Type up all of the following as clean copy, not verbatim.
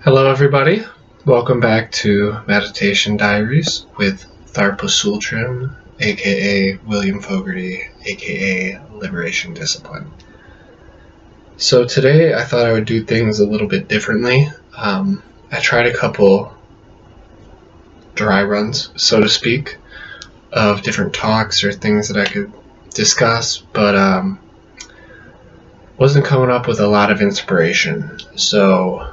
Hello everybody, welcome back to Meditation Diaries with Tharpa Sultrim, aka William Fogarty, aka Liberation Discipline. So today I thought I would do things a little bit differently. I tried a couple dry runs, so to speak, of different talks or things that I could discuss, but wasn't coming up with a lot of inspiration. So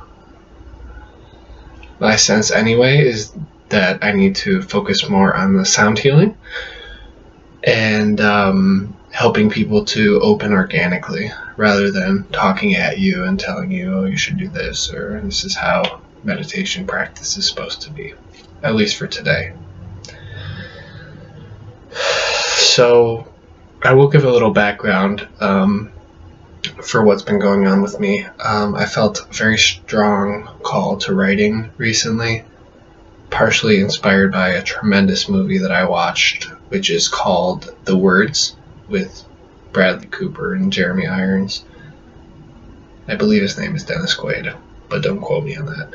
my sense anyway is that I need to focus more on the sound healing and helping people to open organically rather than talking at you and telling you, oh, you should do this, or this is how meditation practice is supposed to be, at least for today. So I will give a little background for what's been going on with me. I felt a very strong call to writing recently, partially inspired by a tremendous movie that I watched, which is called The Words, with Bradley Cooper and Jeremy Irons. I believe his name is Dennis Quaid, but don't quote me on that.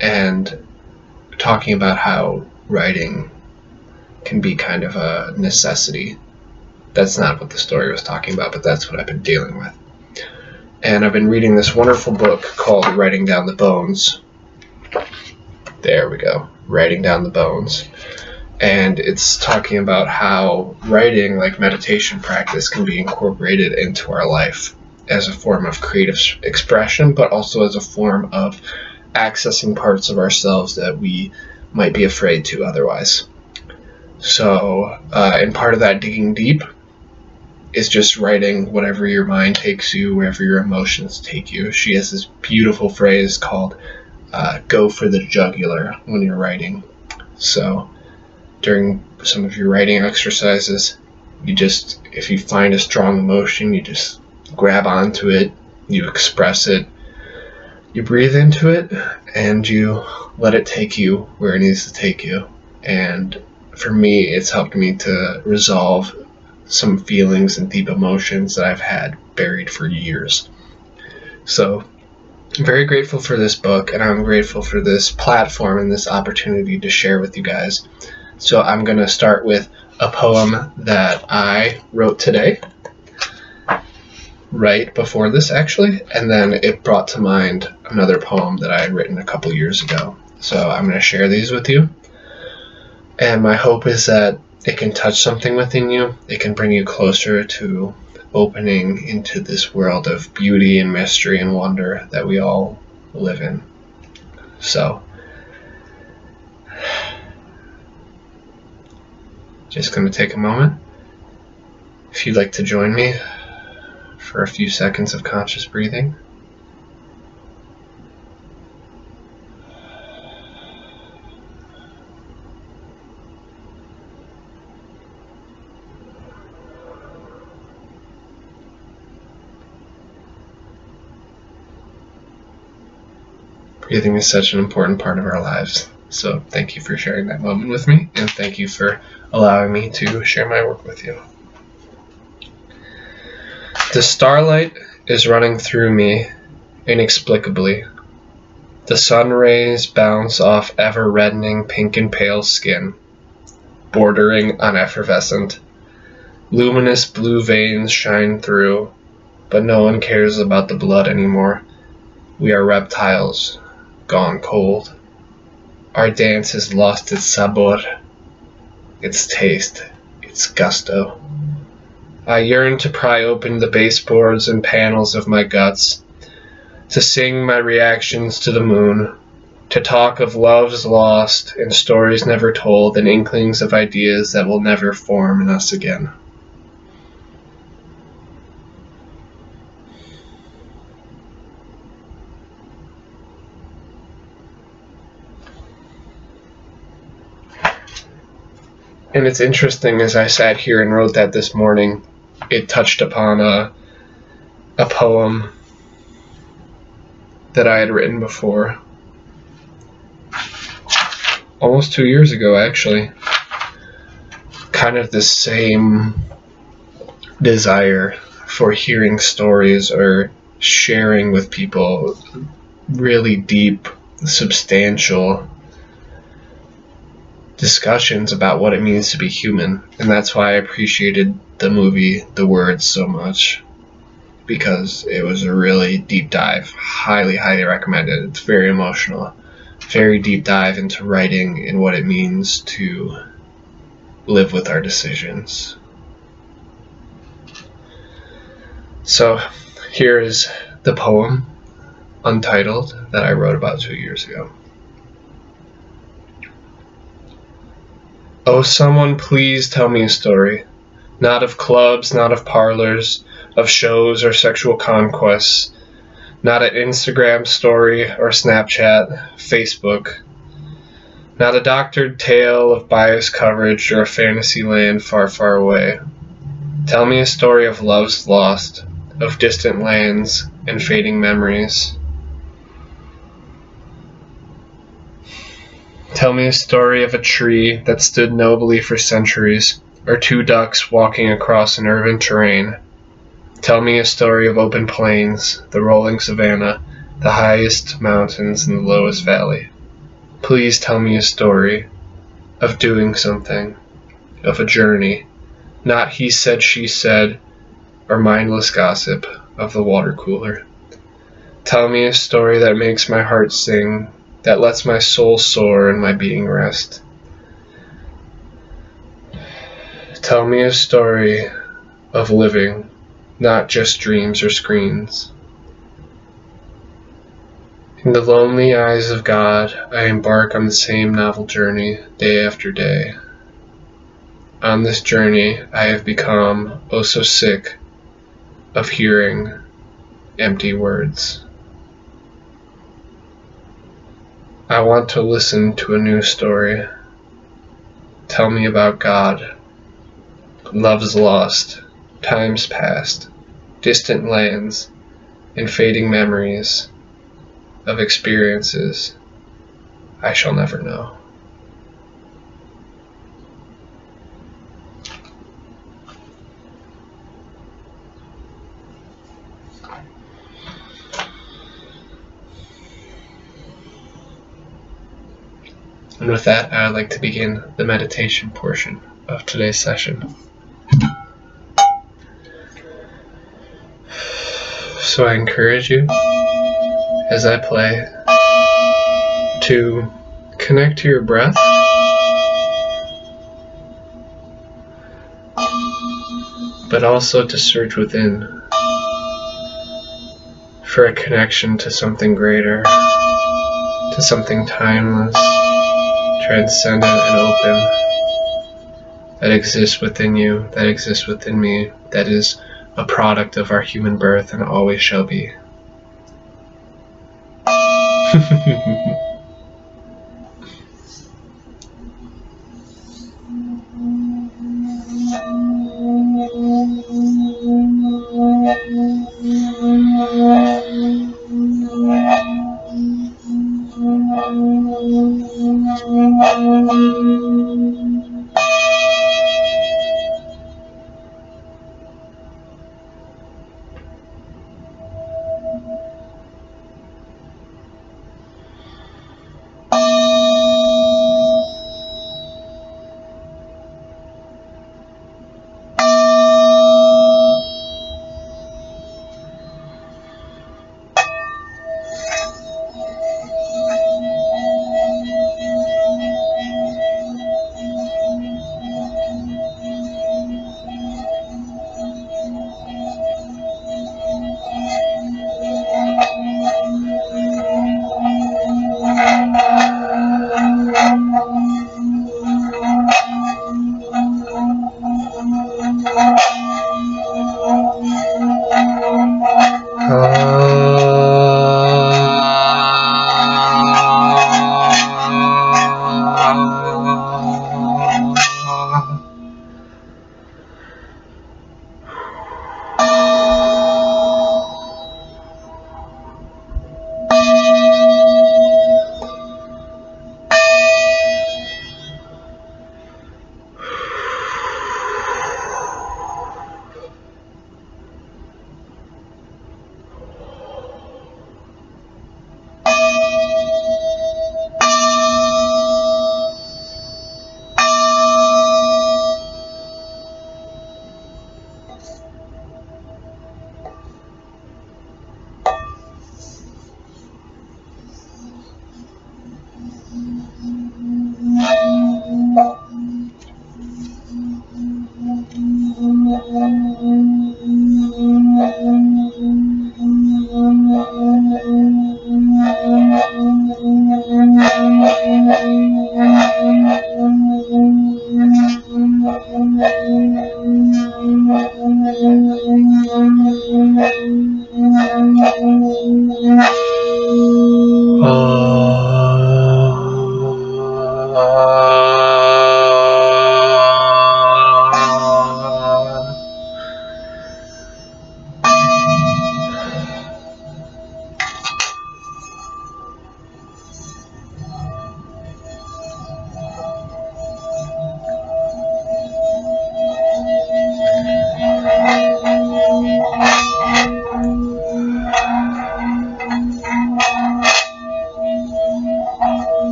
And talking about how writing can be kind of a necessity. That's not what the story was talking about, but that's what I've been dealing with. And I've been reading this wonderful book called Writing Down the Bones. There we go, Writing Down the Bones. And it's talking about how writing, like meditation practice, can be incorporated into our life as a form of creative expression, but also as a form of accessing parts of ourselves that we might be afraid to otherwise. So, and part of that digging deep is just writing whatever your mind takes you, wherever your emotions take you. She has this beautiful phrase called go for the jugular when you're writing. So during some of your writing exercises, if you find a strong emotion, you just grab onto it, you express it, you breathe into it, and you let it take you where it needs to take you. And for me, it's helped me to resolve some feelings and deep emotions that I've had buried for years. So I'm very grateful for this book, and I'm grateful for this platform and this opportunity to share with you guys. So I'm going to start with a poem that I wrote today, right before this actually, and then it brought to mind another poem that I had written a couple years ago. So I'm going to share these with you. And my hope is that it can touch something within you. It can bring you closer to opening into this world of beauty and mystery and wonder that we all live in. So, just going to take a moment. If you'd like to join me for a few seconds of conscious breathing. Breathing is such an important part of our lives, so thank you for sharing that moment with me, and thank you for allowing me to share my work with you. The starlight is running through me inexplicably. The sun rays bounce off ever-reddening pink and pale skin, bordering on effervescent. Luminous blue veins shine through, but no one cares about the blood anymore. We are reptiles, gone cold. Our dance has lost its sabor, its taste, its gusto. I yearn to pry open the baseboards and panels of my guts, to sing my reactions to the moon, to talk of loves lost and stories never told and inklings of ideas that will never form in us again. And it's interesting, as I sat here and wrote that this morning, it touched upon a poem that I had written before. Almost 2 years ago, actually. Kind of the same desire for hearing stories or sharing with people really deep, substantial discussions about what it means to be human. And that's why I appreciated the movie The Words so much, because it was a really deep dive. Highly, highly recommended. It's very emotional. Very deep dive into writing and what it means to live with our decisions. So here is the poem, Untitled, that I wrote about 2 years ago. Oh, someone please tell me a story, not of clubs, not of parlors, of shows or sexual conquests, not an Instagram story or Snapchat, Facebook, not a doctored tale of biased coverage or a fantasy land far, far away. Tell me a story of loves lost, of distant lands and fading memories. Tell me a story of a tree that stood nobly for centuries, or two ducks walking across an urban terrain. Tell me a story of open plains, the rolling savanna, the highest mountains and the lowest valley. Please tell me a story of doing something, of a journey, not he said, she said, or mindless gossip of the water cooler. Tell me a story that makes my heart sing, that lets my soul soar and my being rest. Tell me a story of living, not just dreams or screens. In the lonely eyes of God, I embark on the same novel journey, day after day. On this journey, I have become, oh so sick, of hearing empty words. I want to listen to a new story. Tell me about God. Love's lost, times past, distant lands, and fading memories of experiences I shall never know. And with that, I would like to begin the meditation portion of today's session. So I encourage you, as I play, to connect to your breath, but also to search within for a connection to something greater, to something timeless, transcendent and open, that exists within you, that exists within me, that is a product of our human birth and always shall be.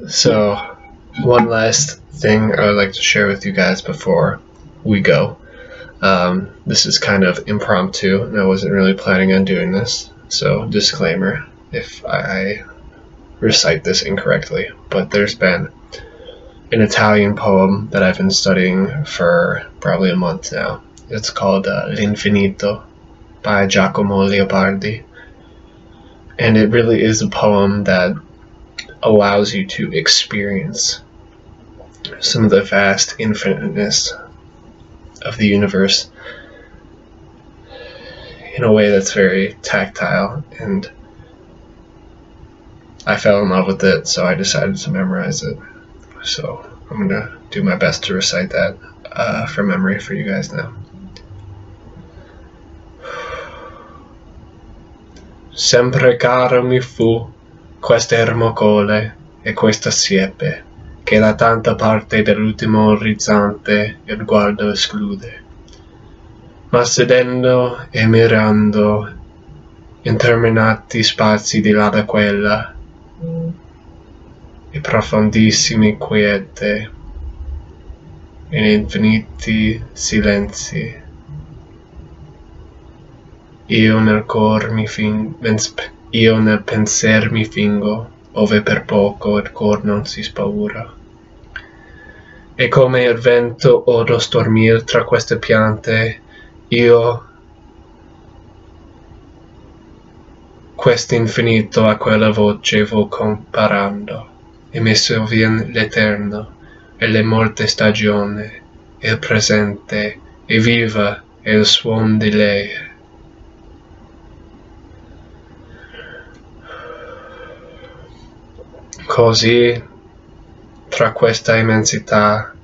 So, one last thing I would like to share with you guys before we go. This is kind of impromptu, and I wasn't really planning on doing this, so disclaimer if I recite this incorrectly. But there's been an Italian poem that I've been studying for probably a month now. It's called L'Infinito by Giacomo Leopardi. And it really is a poem that allows you to experience some of the vast infiniteness of the universe in a way that's very tactile, and I fell in love with it, so I decided to memorize it. So I'm gonna do my best to recite that from memory for you guys now. Sempre caro mi fu quest'ermocole e questa siepe, che da tanta parte dell'ultimo orizzonte il guardo esclude. Ma sedendo e mirando interminati spazi di là da quella, e profondissimi quiete, in infiniti silenzi, io nel penser mi fingo, ove per poco il cor non si spaura. E come il vento odo stormir tra queste piante, io quest'infinito a quella voce vo comparando, e mi sovvien l'eterno, e le molte stagioni, e il presente, e viva, e il suon di lei. Così, tra questa immensità,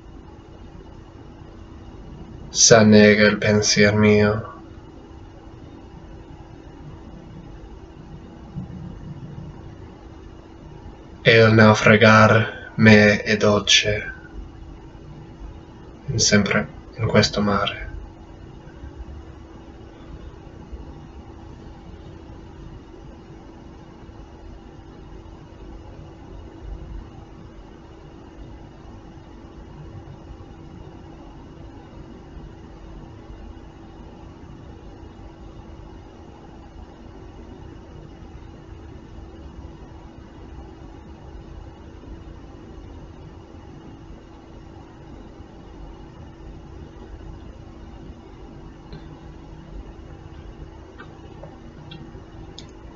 s'annega il pensier mio. E il naufragar me è dolce, sempre in questo mare.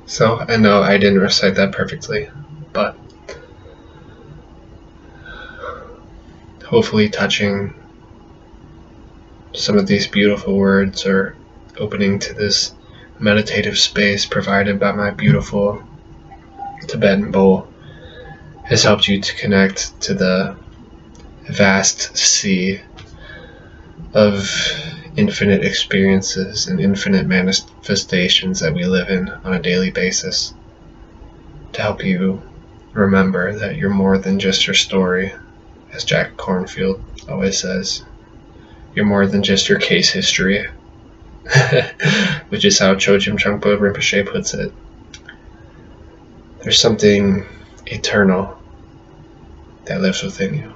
So, I know I didn't recite that perfectly, but hopefully touching some of these beautiful words or opening to this meditative space provided by my beautiful Tibetan bowl has helped you to connect to the vast sea of infinite experiences and infinite manifestations that we live in on a daily basis, to help you remember that you're more than just your story, as Jack Cornfield always says. You're more than just your case history, which is how Chogyam Trungpa Rinpoche puts it. There's something eternal that lives within you,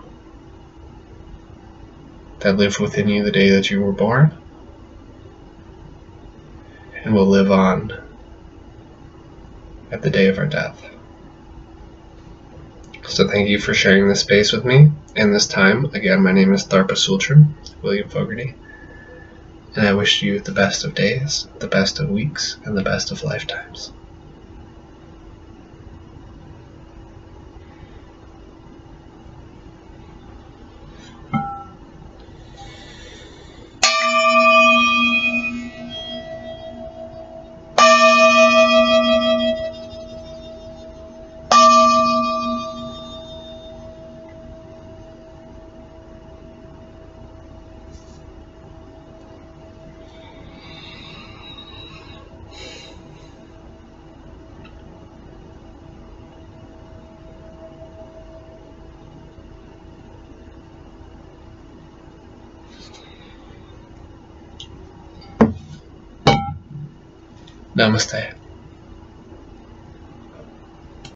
that lived within you the day that you were born, and will live on at the day of our death. So thank you for sharing this space with me and this time. Again, my name is Tharpa Sultram, William Fogarty, and I wish you the best of days, the best of weeks, and the best of lifetimes. Namaste.